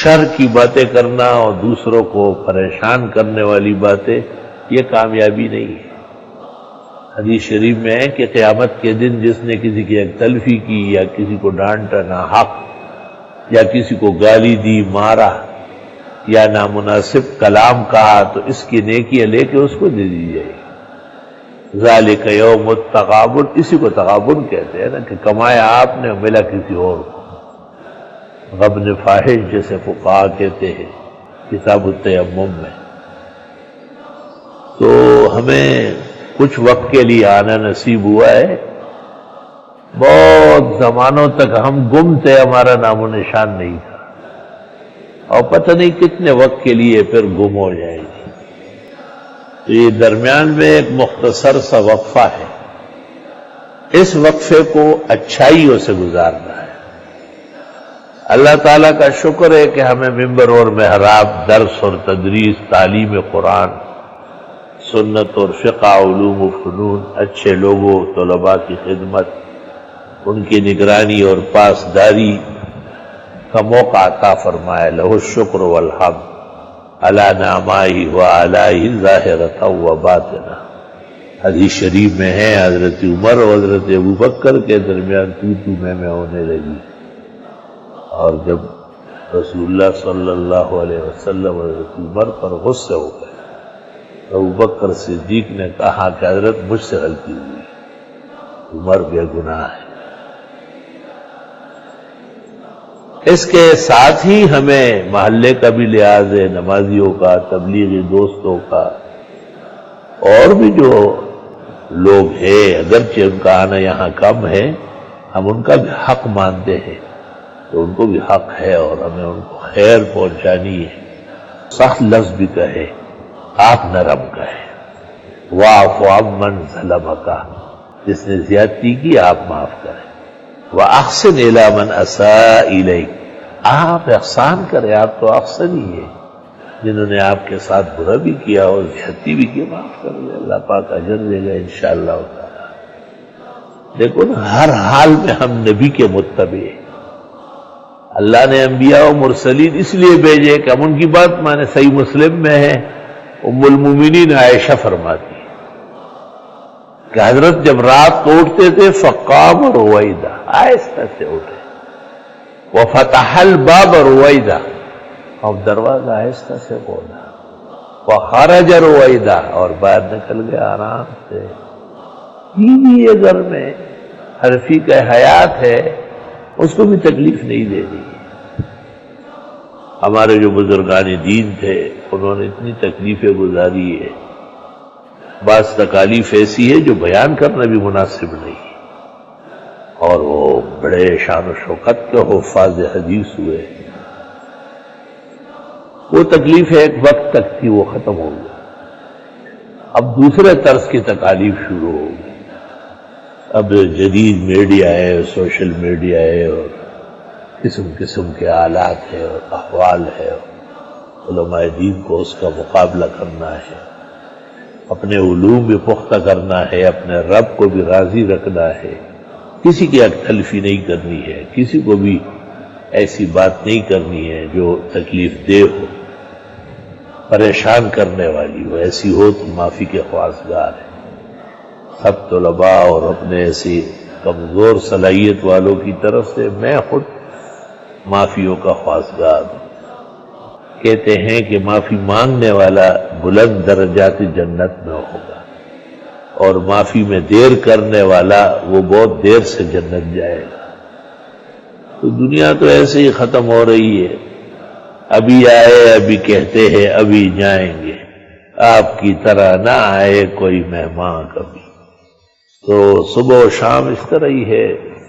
شر کی باتیں کرنا اور دوسروں کو پریشان کرنے والی باتیں، یہ کامیابی نہیں ہے۔ حدیث شریف میں ہے کہ قیامت کے دن جس نے کسی کی ایک تلفی کی یا کسی کو ڈانٹا ناحق یا کسی کو گالی دی، مارا یا نامناسب کلام کہا، تو اس کی نیکیاں لے کے اس کو دے دی جائے گی۔ ذالک یوم التغابن، اسی کو تغابن کہتے ہیں نا، کہ کمایا آپ نے ملا کسی اور کو۔ غبن فاحش جیسے فقہا کہتے ہیں کتاب التیمم میں۔ تو ہمیں کچھ وقت کے لیے آنا نصیب ہوا ہے، بہت زمانوں تک ہم گم تھے، ہمارا نام و نشان نہیں تھا، اور پتہ نہیں کتنے وقت کے لیے پھر گم ہو جائیں گے۔ تو یہ درمیان میں ایک مختصر سا وقفہ ہے، اس وقفے کو اچھائیوں سے گزارنا ہے۔ اللہ تعالیٰ کا شکر ہے کہ ہمیں ممبر اور محراب، درس اور تدریس، تعلیم قرآن، سنت اور فقہ، علوم و فنون، اچھے لوگوں، طلباء کی خدمت، ان کی نگرانی اور پاسداری کا موقع عطا فرمائے۔ لہ الشکر والحمد علی نعمائہ و آلائہ ظاہرۃ و باطنہ۔ حدیث شریف میں ہے حضرت عمر اور حضرت ابوبکر کے درمیان تو میں ہونے لگی، اور جب رسول اللہ صلی اللہ علیہ وسلم حضرت عمر پر غصے ہو گئے، ابوبکر صدیق نے کہا کہ حضرت مجھ سے غلطی ہوئی، عمر بے گناہ ہے۔ اس کے ساتھ ہی ہمیں محلے کا بھی لحاظ ہے، نمازیوں کا، تبلیغی دوستوں کا، اور بھی جو لوگ ہیں، اگرچہ ان کا آنا یہاں کم ہے، ہم ان کا بھی حق مانتے ہیں، تو ان کو بھی حق ہے اور ہمیں ان کو خیر پہنچانی ہے۔ سخت لفظ بھی کہے، آپ نرم کہے، واعف عمن ظلمک، جس نے زیادتی کی آپ معاف کریں، وَأَحْسِنْ إِلَىٰ مَنْ أَسَاءَ إِلَيْكَ، آپ احسان کریں، آپ تو احسن ہی ہیں، جنہوں نے آپ کے ساتھ برا بھی کیا اور زیادتی بھی کی، معاف کر دیں، اللہ پاک اجر دے گا انشاءاللہ تعالی۔ دیکھو نا، ہر حال میں ہم نبی کے متبع ہیں۔ اللہ نے انبیاء و مرسلین اس لیے بھیجے کہ ہم ان کی بات مانے۔ صحیح مسلم میں ہے، ام المومنین عائشہ فرماتی ہے کہ حضرت جب رات کو اٹھتے تھے فقام رویدہ، آہستہ سے اٹھے، وفتح الباب رویدہ، اور دروازہ آہستہ سے کھولا، وخرج رویدہ، اور باہر نکل گئے آرام سے۔ بیوی ہے گھر میں، حرفی کا حیات ہے، اس کو بھی تکلیف نہیں دے دی۔ ہمارے جو بزرگان دین تھے انہوں نے اتنی تکلیفیں گزاری ہے، بعض تکالیف ایسی ہے جو بیان کرنا بھی مناسب نہیں، اور وہ بڑے شان و شوکت کے حفاظ حدیث ہوئے۔ وہ تکلیف ایک وقت تک تھی، وہ ختم ہو گئی، اب دوسرے طرز کی تکالیف شروع ہو گئی۔ اب جدید میڈیا ہے، سوشل میڈیا ہے، اور قسم قسم کے آلات ہے اور احوال ہے، علماء دین کو اس کا مقابلہ کرنا ہے، اپنے علوم بھی پختہ کرنا ہے، اپنے رب کو بھی راضی رکھنا ہے، کسی کی تلفی نہیں کرنی ہے، کسی کو بھی ایسی بات نہیں کرنی ہے جو تکلیف دہ ہو، پریشان کرنے والی ہو، ایسی ہو تو معافی کے خواستگار ہے۔ سب طلباء اور اپنے ایسی کمزور صلاحیت والوں کی طرف سے میں خود معافیوں کا خواستگار ہوں۔ کہتے ہیں کہ معافی مانگنے والا بلند درجات جنت میں ہوگا، اور معافی میں دیر کرنے والا وہ بہت دیر سے جنت جائے گا۔ تو دنیا تو ایسے ہی ختم ہو رہی ہے، ابھی آئے ابھی کہتے ہیں ابھی جائیں گے، آپ کی طرح نہ آئے کوئی مہمان کبھی۔ تو صبح و شام اس طرح ہی ہے،